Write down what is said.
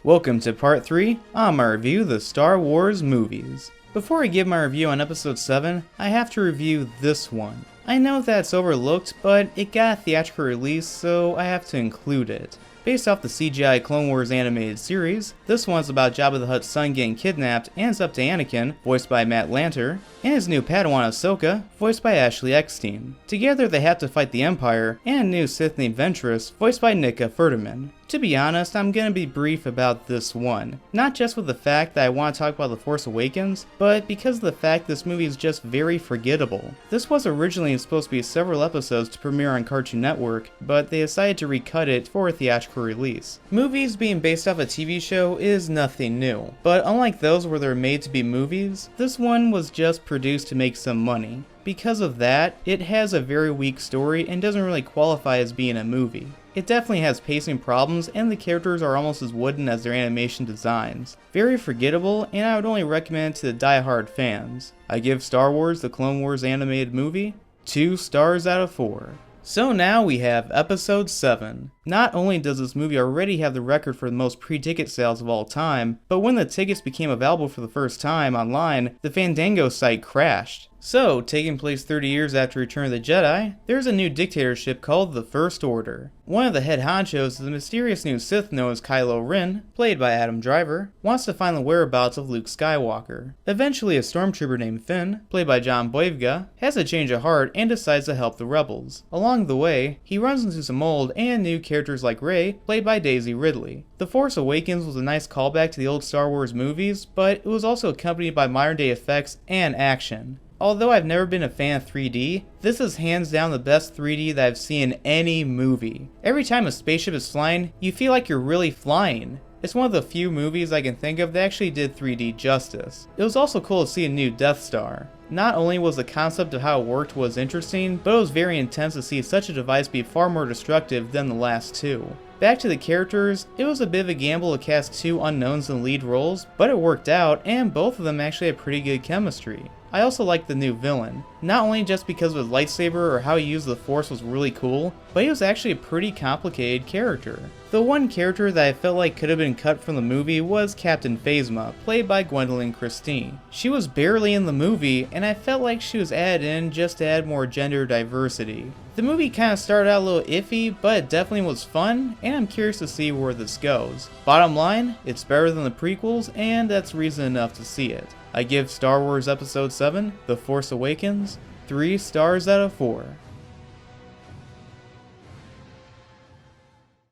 Welcome to part 3 on my review of the Star Wars movies. Before I give my review on episode 7, I have to review this one. I know that it's overlooked, but it got a theatrical release, so I have to include it. Based off the CGI Clone Wars animated series, this one's about Jabba the Hutt's son getting kidnapped and it's up to Anakin, voiced by Matt Lanter, and his new Padawan Ahsoka, voiced by Ashley Eckstein. Together they have to fight the Empire and a new Sith named Ventress, voiced by Nika Furterman. To be honest, I'm gonna be brief about this one. Not just with the fact that I want to talk about The Force Awakens, but because of the fact this movie is just very forgettable. This was originally supposed to be several episodes to premiere on Cartoon Network, but they decided to recut it for a theatrical release. Movies being based off a TV show is nothing new, but unlike those where they're made to be movies, this one was just produced to make some money. Because of that, it has a very weak story and doesn't really qualify as being a movie. It definitely has pacing problems and the characters are almost as wooden as their animation designs. Very forgettable, and I would only recommend it to the die-hard fans. I give Star Wars The Clone Wars animated movie 2 stars out of 4. So now we have episode 7. Not only does this movie already have the record for the most pre-ticket sales of all time, but when the tickets became available for the first time online, the Fandango site crashed. So, taking place 30 years after Return of the Jedi, there's a new dictatorship called the First Order. One of the head honchos is the mysterious new Sith known as Kylo Ren, played by Adam Driver, wants to find the whereabouts of Luke Skywalker. Eventually a stormtrooper named Finn, played by John Boyega, has a change of heart and decides to help the rebels. Along the way, he runs into some old and new characters like Rey, played by Daisy Ridley. The Force Awakens was a nice callback to the old Star Wars movies, but it was also accompanied by modern day effects and action. Although I've never been a fan of 3D, this is hands down the best 3D that I've seen in any movie. Every time a spaceship is flying, you feel like you're really flying. It's one of the few movies I can think of that actually did 3D justice. It was also cool to see a new Death Star. Not only was the concept of how it worked was interesting, but it was very intense to see such a device be far more destructive than the last two. Back to the characters, it was a bit of a gamble to cast two unknowns in lead roles, but it worked out and both of them actually had pretty good chemistry. I also liked the new villain, not only just because of his lightsaber or how he used the Force was really cool, but he was actually a pretty complicated character. The one character that I felt like could have been cut from the movie was Captain Phasma, played by Gwendolyn Christie. She was barely in the movie, and I felt like she was added in just to add more gender diversity. The movie kind of started out a little iffy, but it definitely was fun, and I'm curious to see where this goes. Bottom line, it's better than the prequels, and that's reason enough to see it. I give Star Wars Episode 7, The Force Awakens, 3 stars out of 4.